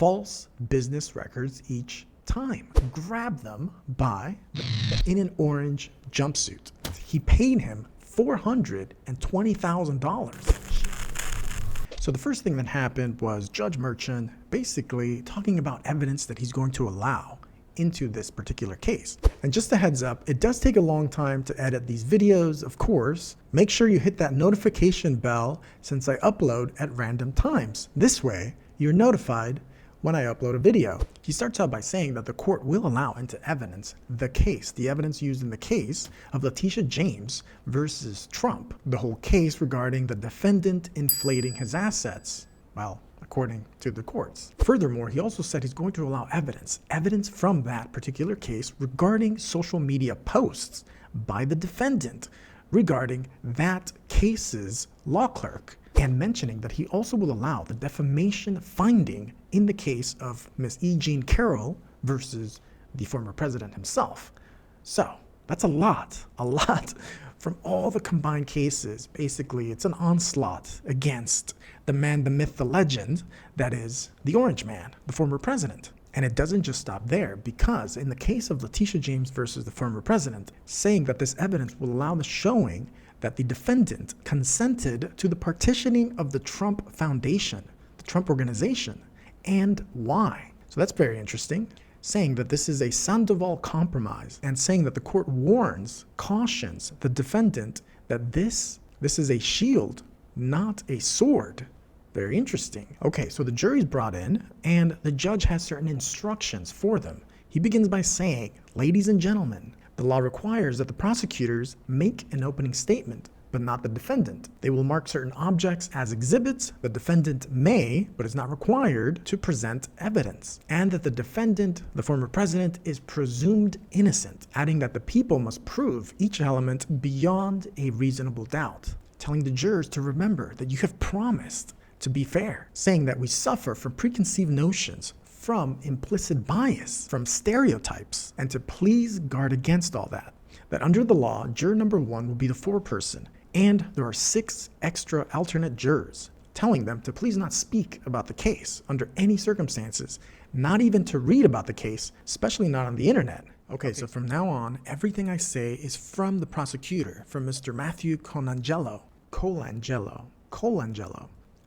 false business records each time. Grabbed them in an orange jumpsuit. He paid him $420,000. So the first thing that happened was Judge Merchant basically talking about evidence that he's going to allow into this particular case. And just a heads up, it does take a long time to edit these videos, of course. Make sure you hit that notification bell since I upload at random times. This way, you're notified when I upload a video. He starts out by saying that the court will allow into evidence the evidence used in the case of Letitia James versus Trump, the whole case regarding the defendant inflating his assets. Well, according to the courts. Furthermore, he also said he's going to allow evidence from that particular case regarding social media posts by the defendant regarding that case's law clerk, and mentioning that he also will allow the defamation finding in the case of Miss E. Jean Carroll versus the former president himself. So that's a lot from all the combined cases. Basically, it's an onslaught against the man, the myth, the legend, that is the Orange Man, the former president. And it doesn't just stop there, because in the case of Letitia James versus the former president, saying that this evidence will allow the showing that the defendant consented to the partitioning of the Trump Foundation, the Trump organization, and why. So that's very interesting. Saying that this is a Sandoval compromise, and saying that the court cautions the defendant that this is a shield, not a sword. Very interesting. Okay, so the jury's brought in, and the judge has certain instructions for them. He begins by saying, ladies and gentlemen, the law requires that the prosecutors make an opening statement, but not the defendant. They will mark certain objects as exhibits. The defendant may, but is not required, to present evidence. And that the defendant, the former president, is presumed innocent, adding that the people must prove each element beyond a reasonable doubt. Telling the jurors to remember that you have promised to be fair, saying that we suffer from preconceived notions, from implicit bias, from stereotypes, and to please guard against all that. That under the law, juror number 1 will be the foreperson, and there are 6 extra alternate jurors, telling them to please not speak about the case under any circumstances, not even to read about the case, especially not on the internet. Okay, so from now on, everything I say is from the prosecutor, from Mr. Matthew Colangelo.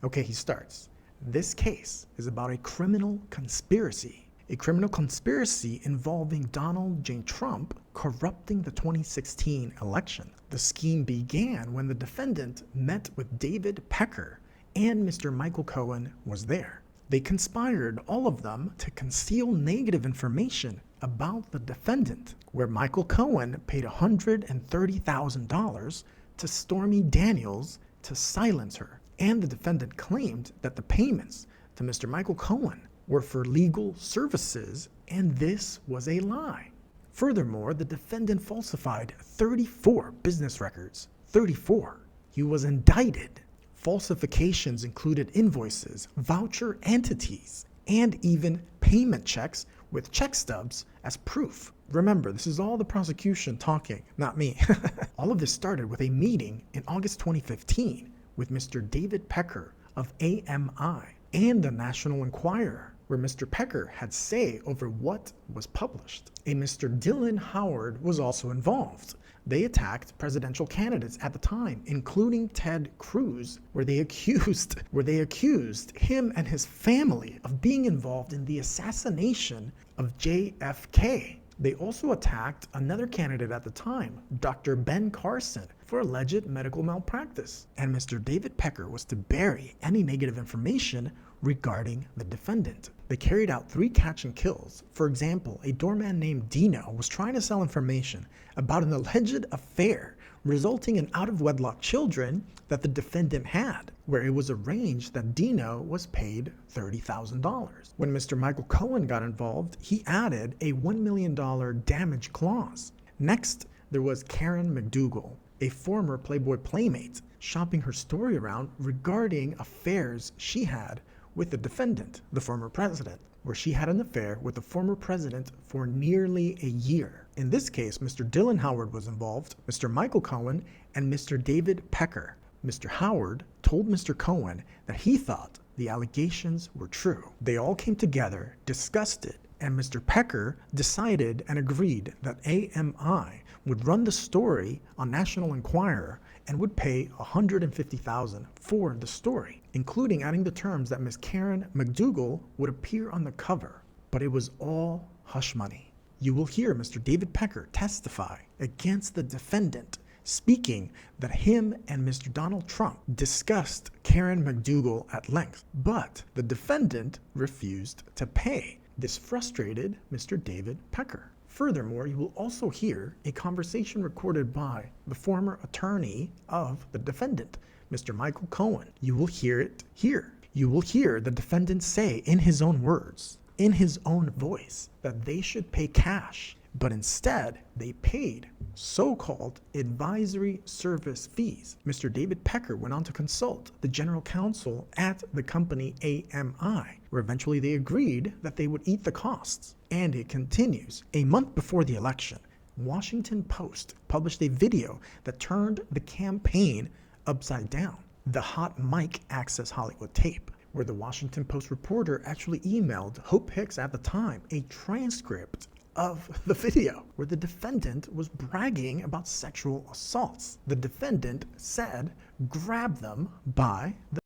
Okay, he starts. This case is about a criminal conspiracy. A criminal conspiracy involving Donald J. Trump corrupting the 2016 election. The scheme began when the defendant met with David Pecker, and Mr. Michael Cohen was there. They conspired, all of them, to conceal negative information about the defendant, where Michael Cohen paid $130,000 to Stormy Daniels to silence her. And the defendant claimed that the payments to Mr. Michael Cohen were for legal services, and this was a lie. Furthermore, the defendant falsified 34 business records. 34. He was indicted. Falsifications included invoices, voucher entities, and even payment checks with check stubs as proof. Remember, this is all the prosecution talking, not me. All of this started with a meeting in August 2015 with Mr. David Pecker of AMI and the National Enquirer, where Mr. Pecker had say over what was published. A Mr. Dylan Howard was also involved. They attacked presidential candidates at the time, including Ted Cruz, where they accused him and his family of being involved in the assassination of JFK. They also attacked another candidate at the time, Dr. Ben Carson, for alleged medical malpractice. And Mr. David Pecker was to bury any negative information regarding the defendant. They carried out 3 catch and kills. For example, a doorman named Dino was trying to sell information about an alleged affair resulting in out-of-wedlock children that the defendant had, where it was arranged that Dino was paid $30,000. When Mr. Michael Cohen got involved, he added a $1 million damage clause. Next, there was Karen McDougal, a former Playboy playmate, shopping her story around regarding affairs she had with the defendant, the former president, where she had an affair with the former president for nearly a year. In this case, Mr. Dylan Howard was involved, Mr. Michael Cohen, and Mr. David Pecker. Mr. Howard told Mr. Cohen that he thought the allegations were true. They all came together, discussed it, and Mr. Pecker decided and agreed that AMI would run the story on National Enquirer and would pay $150,000 for the story, including adding the terms that Miss Karen McDougal would appear on the cover. But it was all hush money. You will hear Mr. David Pecker testify against the defendant, speaking that him and Mr. Donald Trump discussed Karen McDougal at length, but the defendant refused to pay. This frustrated Mr. David Pecker. Furthermore, you will also hear a conversation recorded by the former attorney of the defendant, Mr. Michael Cohen. You will hear it here. You will hear the defendant say in his own words, in his own voice, that they should pay cash, but instead they paid so-called advisory service fees. Mr. David Pecker went on to consult the general counsel at the company AMI, where eventually they agreed that they would eat the costs. And it continues. A month before the election, Washington Post published a video that turned the campaign upside down. The Hot Mic Access Hollywood tape, where the Washington Post reporter actually emailed Hope Hicks at the time a transcript of the video where the defendant was bragging about sexual assaults. The defendant said, grab them by the...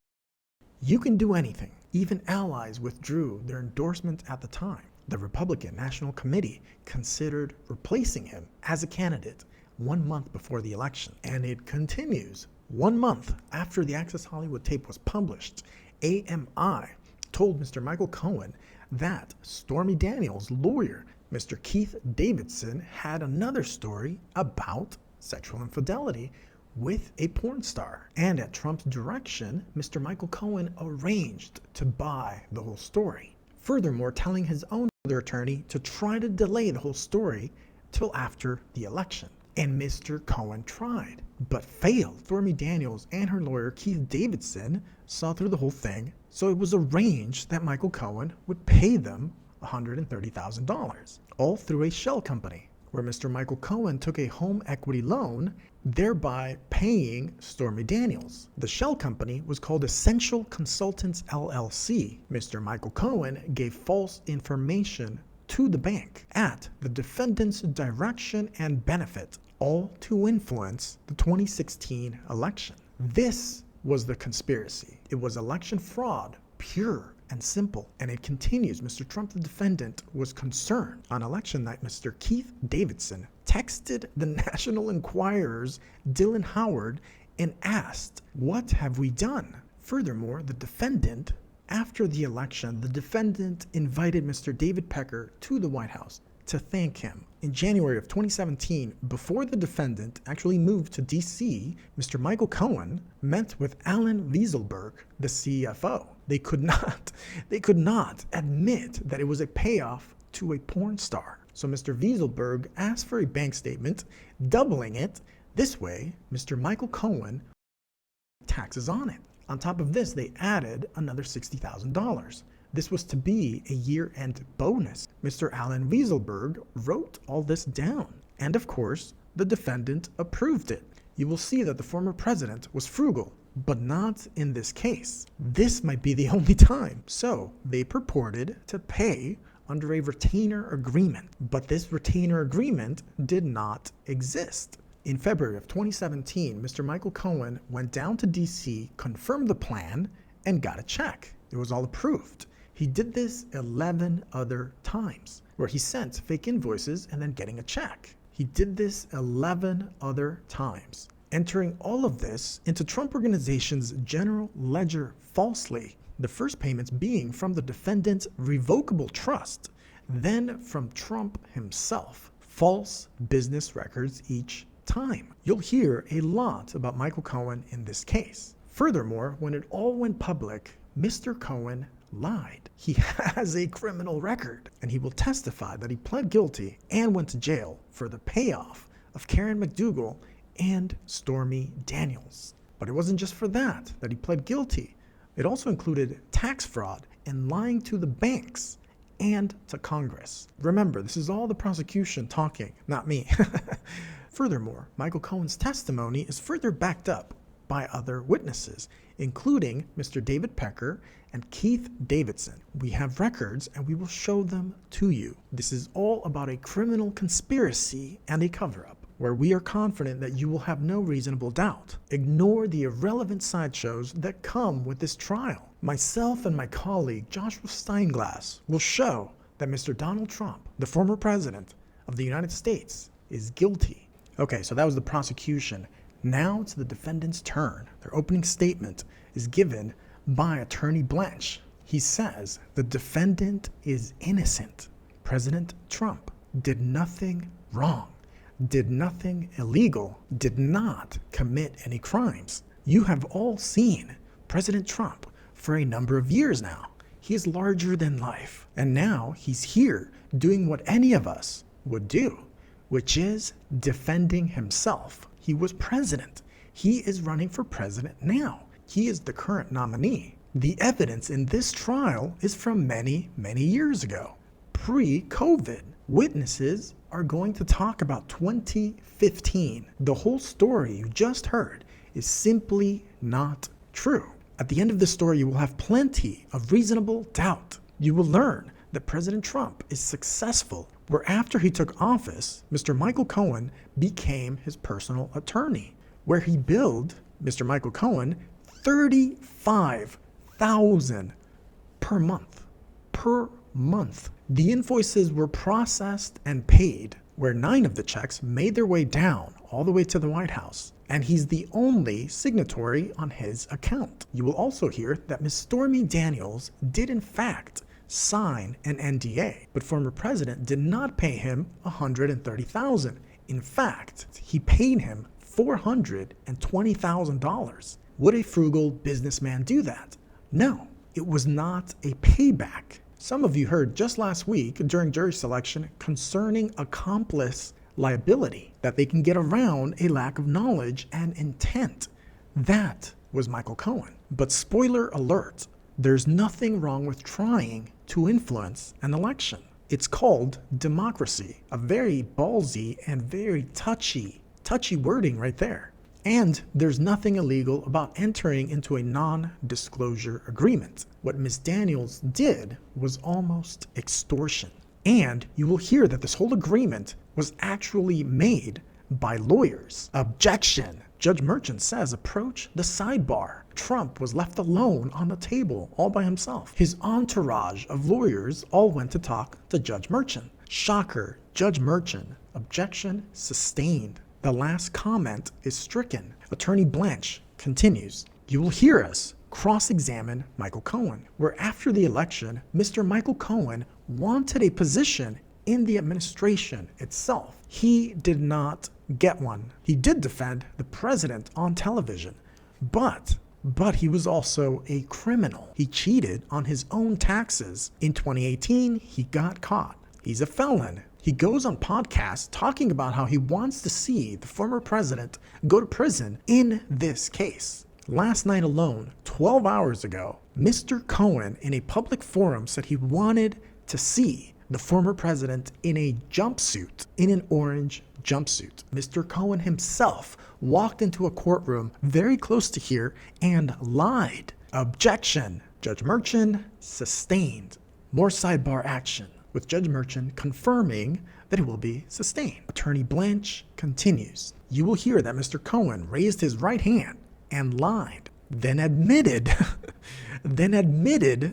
You can do anything. Even allies withdrew their endorsement at the time. The Republican National Committee considered replacing him as a candidate 1 month before the election. And it continues. 1 month after the Access Hollywood tape was published, AMI told Mr. Michael Cohen that Stormy Daniels' lawyer, Mr. Keith Davidson, had another story about sexual infidelity with a porn star. And at Trump's direction, Mr. Michael Cohen arranged to buy the whole story. Furthermore, telling his own other attorney to try to delay the whole story till after the election. And Mr. Cohen tried, but failed. Stormy Daniels and her lawyer, Keith Davidson, saw through the whole thing, so it was arranged that Michael Cohen would pay them $130,000, all through a shell company, where Mr. Michael Cohen took a home equity loan, thereby paying Stormy Daniels. The shell company was called Essential Consultants LLC. Mr. Michael Cohen gave false information to the bank at the defendant's direction and benefit, all to influence the 2016 election. This was the conspiracy. It was election fraud, pure and simple. And it continues. Mr. Trump, the defendant, was concerned. On election night, Mr. Keith Davidson texted the National Enquirer's Dylan Howard and asked, "What have we done?" Furthermore, the defendant, after the election, the defendant invited Mr. David Pecker to the White House to thank him. In January of 2017, before the defendant actually moved to DC, Mr. Michael Cohen met with Alan Wieselberg, the CFO. They could not admit that it was a payoff to a porn star. So Mr. Wieselberg asked for a bank statement, doubling it. This way, Mr. Michael Cohen taxes on it. On top of this, they added another $60,000. This was to be a year-end bonus. Mr. Alan Wieselberg wrote all this down. And of course, the defendant approved it. You will see that the former president was frugal, but not in this case. This might be the only time. So they purported to pay under a retainer agreement, but this retainer agreement did not exist. In February of 2017, Mr. Michael Cohen went down to DC, confirmed the plan, and got a check. It was all approved. He did this 11 other times, where he sent fake invoices and then getting a check. He did this 11 other times, entering all of this into Trump Organization's general ledger falsely, the first payments being from the defendant's revocable trust, then from Trump himself. False business records each time. You'll hear a lot about Michael Cohen in this case. Furthermore, when it all went public, Mr. Cohen lied. He has a criminal record, and he will testify that he pled guilty and went to jail for the payoff of Karen McDougal and Stormy Daniels. But it wasn't just for that he pled guilty. It also included tax fraud and lying to the banks and to Congress. Remember, this is all the prosecution talking, not me. Furthermore, Michael Cohen's testimony is further backed up by other witnesses, including Mr. David Pecker and Keith Davidson. We have records and we will show them to you. This is all about a criminal conspiracy and a cover-up, where we are confident that you will have no reasonable doubt. Ignore the irrelevant sideshows that come with this trial. Myself and my colleague Joshua Steinglass will show that Mr. Donald Trump, the former president of the United States, is guilty. Okay, so that was the prosecution. Now it's the defendant's turn. Their opening statement is given by Attorney Blanche. He says the defendant is innocent. President Trump did nothing wrong, did nothing illegal, did not commit any crimes. You have all seen President Trump for a number of years now. He is larger than life. And now he's here doing what any of us would do, which is defending himself. He was president. He is running for president now. He is the current nominee. The evidence in this trial is from many, many years ago, pre-COVID. Witnesses are going to talk about 2015. The whole story you just heard is simply not true. At the end of the story, you will have plenty of reasonable doubt. You will learn that President Trump is successful, where after he took office, Mr. Michael Cohen became his personal attorney, where he billed Mr. Michael Cohen $35,000 per month. The invoices were processed and paid, where 9 of the checks made their way down all the way to the White House, and he's the only signatory on his account. You will also hear that Ms. Stormy Daniels did in fact sign an NDA, but former president did not pay him $130,000. In fact, he paid him $420,000. Would a frugal businessman do that? No, it was not a payback. Some of you heard just last week during jury selection concerning accomplice liability, that they can get around a lack of knowledge and intent. That was Michael Cohen. But spoiler alert, there's nothing wrong with trying to influence an election. It's called democracy, a very ballsy and very touchy wording right there. And there's nothing illegal about entering into a non-disclosure agreement. What Ms. Daniels did was almost extortion. And you will hear that this whole agreement was actually made by lawyers. Objection. Judge Merchant says approach the sidebar. Trump was left alone on the table all by himself. His entourage of lawyers all went to talk to Judge Merchant. Shocker. Judge Merchant. Objection sustained. The last comment is stricken. Attorney Blanche continues. You will hear us cross-examine Michael Cohen, where after the election, Mr. Michael Cohen wanted a position in the administration itself. He did not get one. He did defend the president on television, but he was also a criminal. He cheated on his own taxes. In 2018, he got caught. He's a felon. He goes on podcasts talking about how he wants to see the former president go to prison in this case. Last night alone, 12 hours ago, Mr. Cohen in a public forum said he wanted to see the former president in a jumpsuit, in an orange jumpsuit. Mr. Cohen himself walked into a courtroom very close to here and lied. Objection. Judge Merchant sustained. More sidebar action, with Judge Merchant confirming that it will be sustained. Attorney Blanche continues. You will hear that Mr. Cohen raised his right hand and lied, then admitted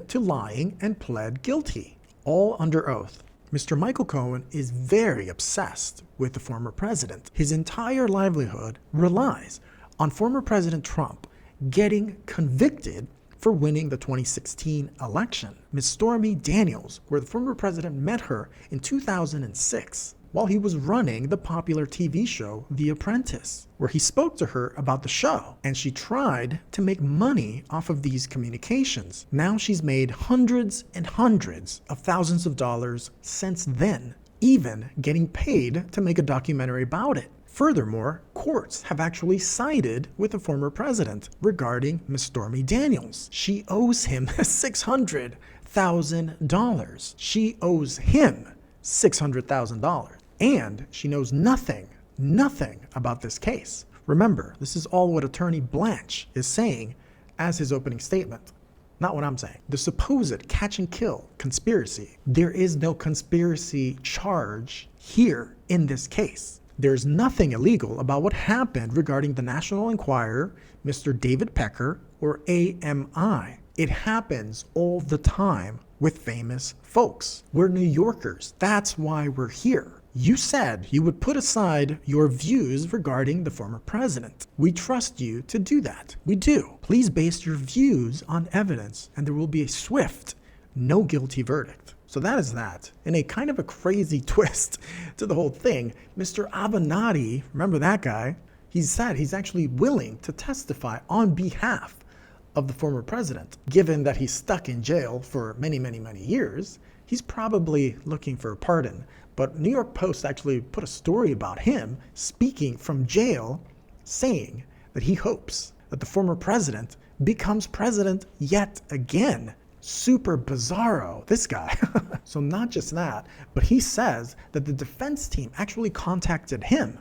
to lying and pled guilty, all under oath. Mr. Michael Cohen is very obsessed with the former president. His entire livelihood relies on former President Trump getting convicted for winning the 2016 election. Ms. Stormy Daniels, where the former president met her in 2006 while he was running the popular TV show The Apprentice, where he spoke to her about the show, and she tried to make money off of these communications. Now she's made hundreds and hundreds of thousands of dollars since then, even getting paid to make a documentary about it. Furthermore, courts have actually sided with the former president regarding Ms. Stormy Daniels. She owes him $600,000. She owes him $600,000. And she knows nothing about this case. Remember, this is all what Attorney Blanche is saying as his opening statement. Not what I'm saying. The supposed catch and kill conspiracy. There is no conspiracy charge here in this case. There's nothing illegal about what happened regarding the National Enquirer, Mr. David Pecker, or AMI. It happens all the time with famous folks. We're New Yorkers. That's why we're here. You said you would put aside your views regarding the former president. We trust you to do that. We do. Please base your views on evidence, and there will be a swift, no guilty verdict. So that is that. In a kind of a crazy twist to the whole thing, Mr. Avenatti, remember that guy? He said he's actually willing to testify on behalf of the former president. Given that he's stuck in jail for many, many, many years, he's probably looking for a pardon. But New York Post actually put a story about him speaking from jail, saying that he hopes that the former president becomes president yet again. Super bizarro, this guy. So not just that, but he says that the defense team actually contacted him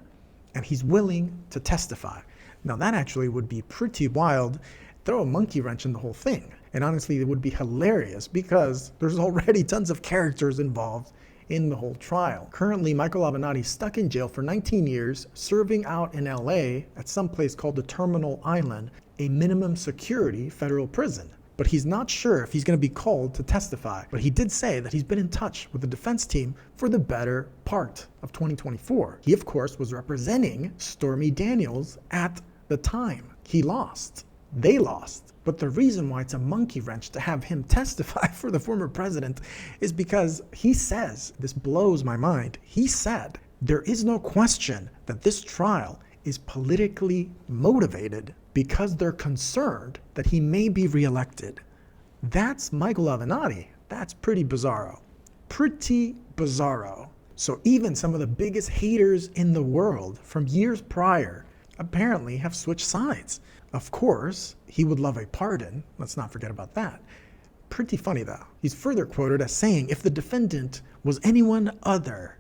and he's willing to testify. Now that actually would be pretty wild. Throw a monkey wrench in the whole thing. And honestly, it would be hilarious because there's already tons of characters involved in the whole trial. Currently, Michael Avenatti is stuck in jail for 19 years, serving out in LA at some place called the Terminal Island, a minimum security federal prison. But he's not sure if he's going to be called to testify. But he did say that he's been in touch with the defense team for the better part of 2024. He, of course, was representing Stormy Daniels at the time. He lost. They lost. But the reason why it's a monkey wrench to have him testify for the former president is because he says, this blows my mind, he said, there is no question that this trial is politically motivated because they're concerned that he may be reelected. That's Michael Avenatti. That's pretty bizarro. Pretty bizarro. So even some of the biggest haters in the world from years prior apparently have switched sides. Of course, he would love a pardon. Let's not forget about that. Pretty funny though. He's further quoted as saying, if the defendant was anyone other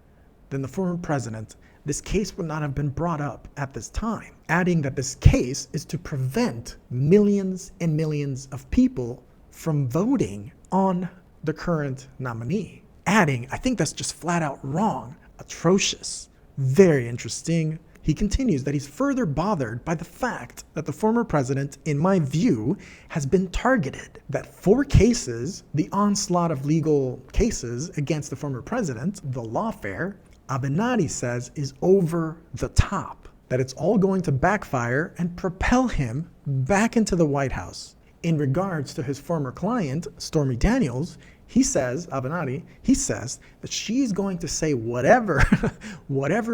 than the former president, this case would not have been brought up at this time. Adding that this case is to prevent millions and millions of people from voting on the current nominee. Adding, I think that's just flat out wrong, atrocious. Very interesting. He continues that he's further bothered by the fact that the former president, in my view, has been targeted. That 4 cases, the onslaught of legal cases against the former president, the lawfare, Avenatti says is over the top. That it's all going to backfire and propel him back into the White House. In regards to his former client, Stormy Daniels, he says, Avenatti, he says that she's going to say whatever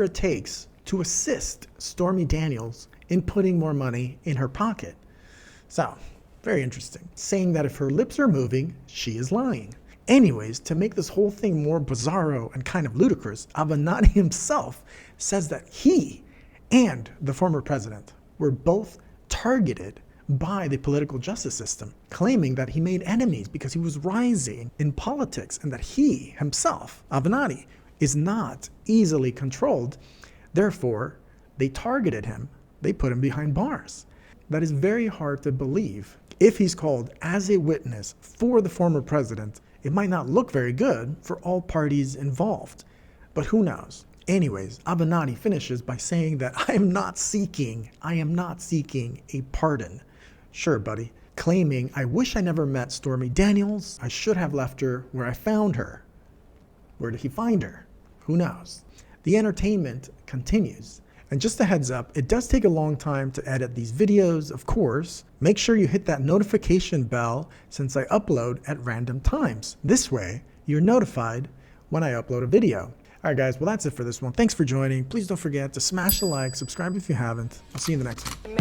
it takes to assist Stormy Daniels in putting more money in her pocket. So, very interesting. Saying that if her lips are moving, she is lying. Anyways, to make this whole thing more bizarro and kind of ludicrous, Avenatti himself says that he and the former president were both targeted by the political justice system, claiming that he made enemies because he was rising in politics and that he himself, Avenatti, is not easily controlled. Therefore, they targeted him. They put him behind bars. That is very hard to believe. If he's called as a witness for the former president, it might not look very good for all parties involved. But who knows? Anyways, Avenatti finishes by saying that I am not seeking a pardon. Sure, buddy. Claiming, I wish I never met Stormy Daniels. I should have left her where I found her. Where did he find her? Who knows? The entertainment continues. And just a heads up, it does take a long time to edit these videos, of course. Make sure you hit that notification bell since I upload at random times. This way, you're notified when I upload a video. All right, guys, well, that's it for this one. Thanks for joining. Please don't forget to smash the like, subscribe if you haven't. I'll see you in the next one.